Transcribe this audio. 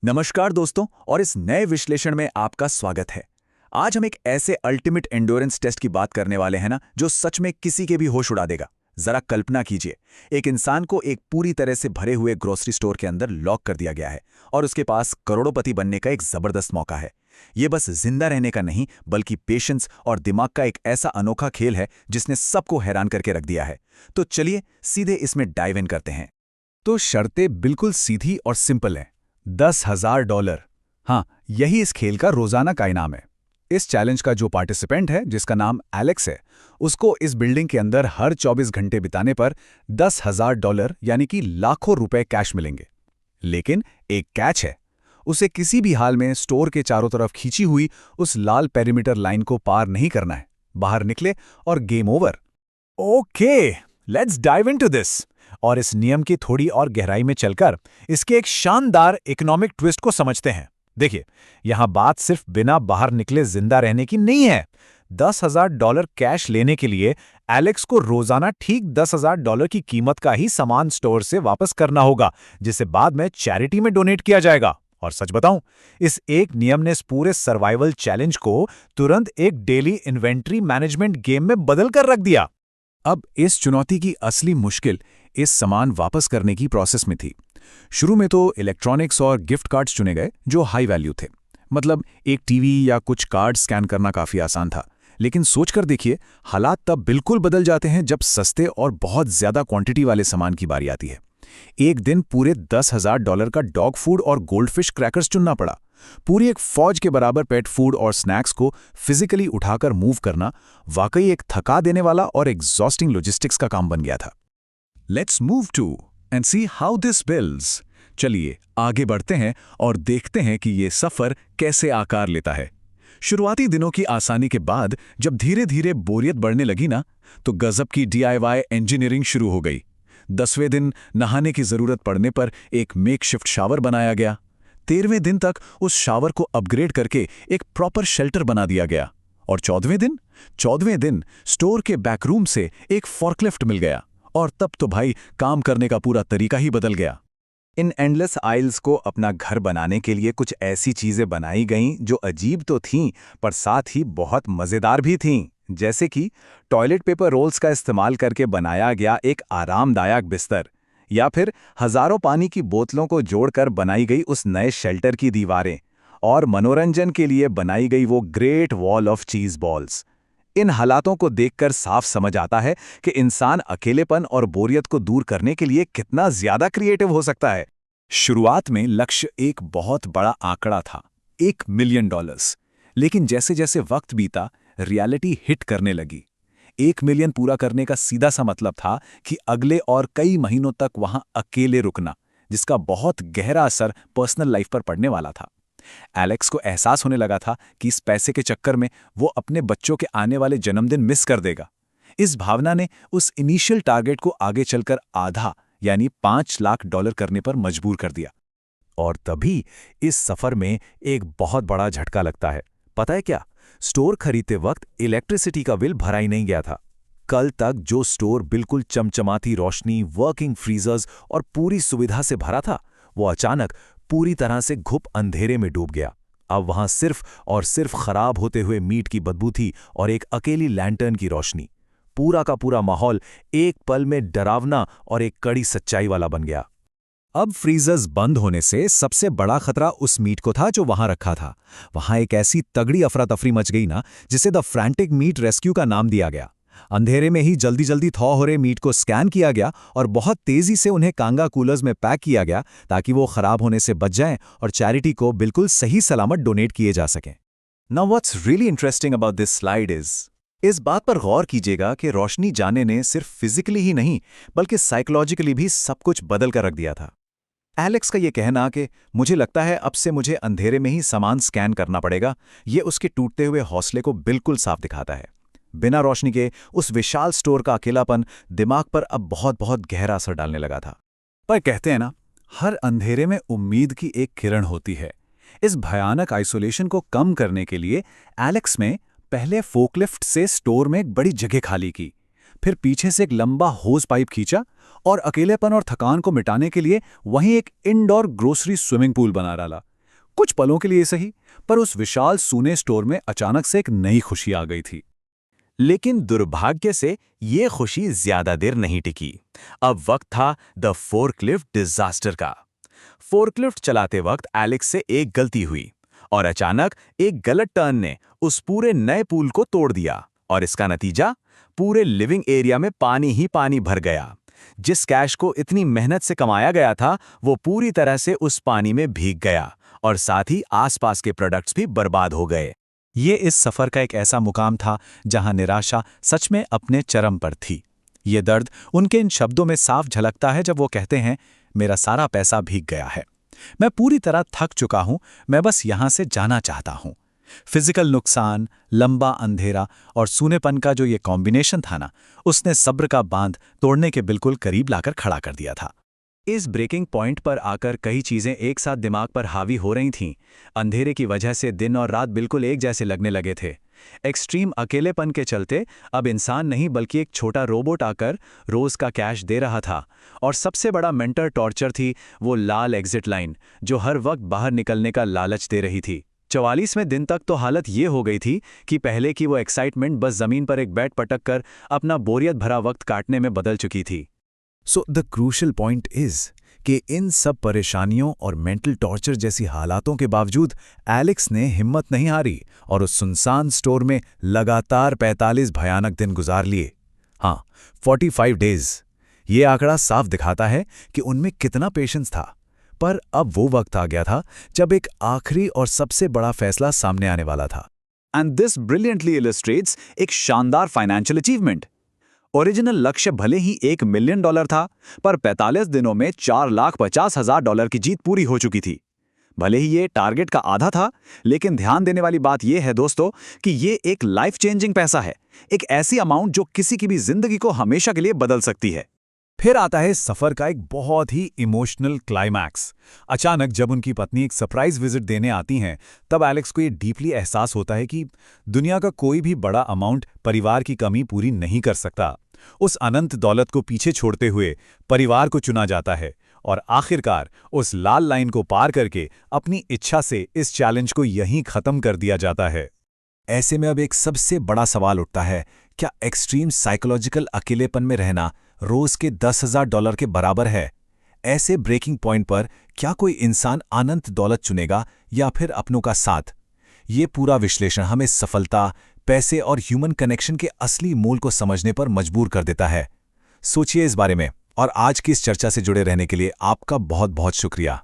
नमस्कार दोस्तों, और इस नए विश्लेषण में आपका स्वागत है। आज हम एक ऐसे अल्टीमेट एंड्योरेंस टेस्ट की बात करने वाले हैं ना, जो सच में किसी के भी होश उड़ा देगा। जरा कल्पना कीजिए, एक इंसान को एक पूरी तरह से भरे हुए ग्रोसरी स्टोर के अंदर लॉक कर दिया गया है और उसके पास करोड़पति बनने का एक जबरदस्त मौका है। ये बस जिंदा रहने का नहीं, बल्कि पेशेंस और दिमाग का एक ऐसा अनोखा खेल है जिसने सबको हैरान करके रख दिया है। तो चलिए सीधे इसमें डाइव इन करते हैं। तो शर्तें बिल्कुल सीधी और सिंपल हैं। $10,000। हाँ, यही इस खेल का रोजाना का इनाम है। इस चैलेंज का जो पार्टिसिपेंट है, जिसका नाम एलेक्स है, उसको इस बिल्डिंग के अंदर हर 24 घंटे बिताने पर $10,000 यानी कि लाखों रुपए कैश मिलेंगे। लेकिन एक कैच है, उसे किसी भी हाल में स्टोर के चारों तरफ खींची हुई उस लाल पेरीमीटर लाइन को पार नहीं करना है। बाहर निकले और game over. Okay, let's dive into this. और इस नियम की थोड़ी और गहराई में चलकर इसके एक शानदार इकोनॉमिक ट्विस्ट को समझते हैं। देखिए, यहां बात सिर्फ बिना बाहर निकले जिंदा रहने की नहीं है। $10,000 कैश लेने के लिए एलेक्स को रोजाना ठीक $10,000 की कीमत का ही सामान स्टोर से वापस करना होगा, जिसे बाद में चैरिटी में डोनेट किया जाएगा। और सच बताऊं, इस एक नियम ने इस पूरे सर्वाइवल चैलेंज को तुरंत एक डेली इन्वेंट्री मैनेजमेंट गेम में बदल कर रख दिया। अब इस चुनौती की असली मुश्किल इस सामान वापस करने की प्रोसेस में थी। शुरू में तो इलेक्ट्रॉनिक्स और गिफ्ट कार्ड्स चुने गए जो हाई वैल्यू थे। मतलब एक टीवी या कुछ कार्ड स्कैन करना काफी आसान था। लेकिन सोचकर देखिए, हालात तब बिल्कुल बदल जाते हैं जब सस्ते और बहुत ज्यादा क्वांटिटी वाले सामान की बारी आती है। एक दिन पूरे $10,000 का डॉग फूड और गोल्डफिश क्रैकर्स चुनना पड़ा। पूरी एक फौज के बराबर पेट फूड और स्नैक्स को फिजिकली उठाकर मूव करना वाकई एक थका देने वाला और एग्जॉस्टिंग लॉजिस्टिक्स का काम बन गया था। Let's move to and see how this builds. चलिए आगे बढ़ते हैं और देखते हैं कि ये सफर कैसे आकार लेता है। शुरुआती दिनों की आसानी के बाद जब धीरे धीरे बोरियत बढ़ने लगी ना, तो गजब की DIY इंजीनियरिंग शुरू हो गई। 10वें दिन नहाने की जरूरत पड़ने पर एक मेकशिफ्ट शावर बनाया गया। 13वें दिन तक उस शावर को अपग्रेड करके एक प्रॉपर शेल्टर बना दिया गया। और 14वें दिन स्टोर के बैकरूम से एक फॉर्कलिफ्ट मिल गया। और तब तो भाई काम करने का पूरा तरीका ही बदल गया। इन एंडलेस आइल्स को अपना घर बनाने के लिए कुछ ऐसी चीजें बनाई गईं जो अजीब तो थीं, पर साथ ही बहुत मजेदार भी थीं। जैसे कि टॉयलेट पेपर रोल्स का इस्तेमाल करके बनाया गया एक आरामदायक बिस्तर, या फिर हजारों पानी की बोतलों को जोड़कर बनाई गई उस नए शेल्टर की दीवारें, और मनोरंजन के लिए बनाई गई वो great wall of cheese balls. इन हालातों को देखकर साफ समझ आता है कि इंसान अकेलेपन और बोरियत को दूर करने के लिए कितना ज्यादा क्रिएटिव हो सकता है। शुरुआत में लक्ष्य एक बहुत बड़ा आंकड़ा था, $1 मिलियन। लेकिन जैसे जैसे वक्त बीता, रियलिटी हिट करने लगी। 1 मिलियन पूरा करने का सीधा सा मतलब था कि अगले और कई महीनों तक वहां अकेले रुकना, जिसका बहुत गहरा असर पर्सनल लाइफ पर पड़ने वाला था। एलेक्स को एहसास होने लगा था कि इस पैसे के चक्कर में वो अपने बच्चों के आने वाले जन्मदिन मिस कर देगा। इस भावना ने उस इनिशियल टारगेट को आगे चलकर आधा यानी $5 लाख करने पर मजबूर कर दिया। और तभी इस सफर में एक बहुत बड़ा झटका लगता है। पता है क्या? स्टोर खरीदते वक्त इलेक्ट्रिसिटी का बिल भरा ही नहीं गया था। कल तक जो स्टोर बिल्कुल चमचमाती रोशनी, वर्किंग फ्रीजर्स और पूरी सुविधा से भरा था, वो अचानक पूरी तरह से घुप अंधेरे में डूब गया। अब वहां सिर्फ और सिर्फ खराब होते हुए मीट की बदबू थी और एक अकेली लैंटर्न की रोशनी। पूरा का पूरा माहौल एक पल में डरावना और एक कड़ी सच्चाई वाला बन गया। अब फ्रीजर्स बंद होने से सबसे बड़ा खतरा उस मीट को था जो वहां रखा था। वहां एक ऐसी तगड़ी अफरा तफरी मच गई ना, जिसे द फ्रैंटिक मीट रेस्क्यू का नाम दिया गया। अंधेरे में ही जल्दी जल्दी थॉ हो रहे मीट को स्कैन किया गया और बहुत तेजी से उन्हें कांगा कूलर्स में पैक किया गया, ताकि वो खराब होने से बच जाएं और चैरिटी को बिल्कुल सही सलामत डोनेट किए जा सकें। Now what's really interesting about this slide इस बात पर गौर कीजिएगा कि रोशनी जाने ने सिर्फ फिजिकली ही नहीं, बल्कि साइकोलॉजिकली भी सब कुछ बदल कर रख दिया था। एलेक्स का ये कहना कि मुझे लगता है अब से मुझे अंधेरे में ही सामान स्कैन करना पड़ेगा, ये उसके टूटते हुए हौसले को बिल्कुल साफ दिखाता है। बिना रोशनी के उस विशाल स्टोर का अकेलापन दिमाग पर अब बहुत बहुत गहरा असर डालने लगा था। पर कहते हैं ना, हर अंधेरे में उम्मीद की एक किरण होती है। इस भयानक आइसोलेशन को कम करने के लिए एलेक्स ने पहले फोकलिफ्ट से स्टोर में एक बड़ी जगह खाली की, फिर पीछे से एक लंबा होज पाइप खींचा और अकेलेपन और थकान को मिटाने के लिए वहीं एक इंडोर ग्रोसरी स्विमिंग पूल बना डाला, कुछ पलों के लिए सही, पर उस विशाल सूने स्टोर में अचानक से एक नई खुशी आ गई थी। लेकिन दुर्भाग्य से ये खुशी ज्यादा देर नहीं टिकी। अब वक्त था द फोर्कलिफ्ट डिजास्टर का। फोर्कलिफ्ट चलाते वक्त एलेक्स से एक गलती हुई और अचानक एक गलत टर्न ने उस पूरे नए पूल को तोड़ दिया और इसका नतीजा पूरे लिविंग एरिया में पानी ही पानी भर गया। जिस कैश को इतनी मेहनत से कमाया गया था वो पूरी तरह से उस पानी में भीग गया और साथ ही आसपास के प्रोडक्ट्स भी बर्बाद हो गए। ये इस सफ़र का एक ऐसा मुकाम था जहां निराशा सच में अपने चरम पर थी। ये दर्द उनके इन शब्दों में साफ झलकता है जब वो कहते हैं, मेरा सारा पैसा भीग गया है, मैं पूरी तरह थक चुका हूं, मैं बस यहां से जाना चाहता हूं। फिजिकल नुकसान, लंबा अंधेरा और सूनेपन का जो ये कॉम्बिनेशन था ना, उसने सब्र का बांध तोड़ने के बिल्कुल करीब लाकर खड़ा कर दिया था। इस ब्रेकिंग पॉइंट पर आकर कई चीजें एक साथ दिमाग पर हावी हो रही थीं। अंधेरे की वजह से दिन और रात बिल्कुल एक जैसे लगने लगे थे। एक्सट्रीम अकेलेपन के चलते अब इंसान नहीं बल्कि एक छोटा रोबोट आकर रोज का कैश दे रहा था। और सबसे बड़ा मेंटल टॉर्चर थी वो लाल एग्जिट लाइन जो हर वक्त बाहर निकलने का लालच दे रही थी। 44वें दिन तक तो हालत ये हो गई थी कि पहले की वो एक्साइटमेंट बस जमीन पर एक बेड पटक कर अपना बोरियत भरा वक्त काटने में बदल चुकी थी। So the crucial point is कि इन सब परेशानियों और मेंटल टॉर्चर जैसी हालातों के बावजूद एलेक्स ने हिम्मत नहीं हारी और उस सुनसान स्टोर में लगातार 45 भयानक दिन गुजार लिए। हाँ, 45 डेज। ये आंकड़ा साफ दिखाता है कि उनमें कितना पेशेंस था। पर अब वो वक्त आ गया था जब एक आखिरी और सबसे बड़ा फैसला सामने आने वाला था। एंड दिस ब्रिलियंटली इलस्ट्रेट्स एक शानदार फाइनेंशियल अचीवमेंट। ओरिजिनल लक्ष्य भले ही $1 मिलियन था, पर 45 दिनों में $4,50,000 की जीत पूरी हो चुकी थी। भले ही ये टारगेट का आधा था, लेकिन ध्यान देने वाली बात यह है दोस्तों कि ये एक लाइफ चेंजिंग पैसा है, एक ऐसी अमाउंट जो किसी की भी जिंदगी को हमेशा के लिए बदल सकती है। फिर आता है सफर का एक बहुत ही इमोशनल क्लाइमैक्स। अचानक जब उनकी पत्नी एक सरप्राइज विजिट देने आती हैं, तब एलेक्स को ये डीपली एहसास होता है कि दुनिया का कोई भी बड़ा अमाउंट परिवार की कमी पूरी नहीं कर सकता। उस अनंत दौलत को पीछे छोड़ते हुए परिवार को चुना जाता है और आखिरकार उस लाल लाइन को पार करके अपनी इच्छा से इस चैलेंज को यहीं खत्म कर दिया जाता है। ऐसे में अब एक सबसे बड़ा सवाल उठता है, क्या एक्सट्रीम साइकोलॉजिकल अकेलेपन में रहना रोज के $10,000 के बराबर है? ऐसे ब्रेकिंग पॉइंट पर क्या कोई इंसान अनंत दौलत चुनेगा या फिर अपनों का साथ? ये पूरा विश्लेषण हमें सफलता, पैसे और ह्यूमन कनेक्शन के असली मूल को समझने पर मजबूर कर देता है। सोचिए इस बारे में, और आज की इस चर्चा से जुड़े रहने के लिए आपका बहुत बहुत शुक्रिया।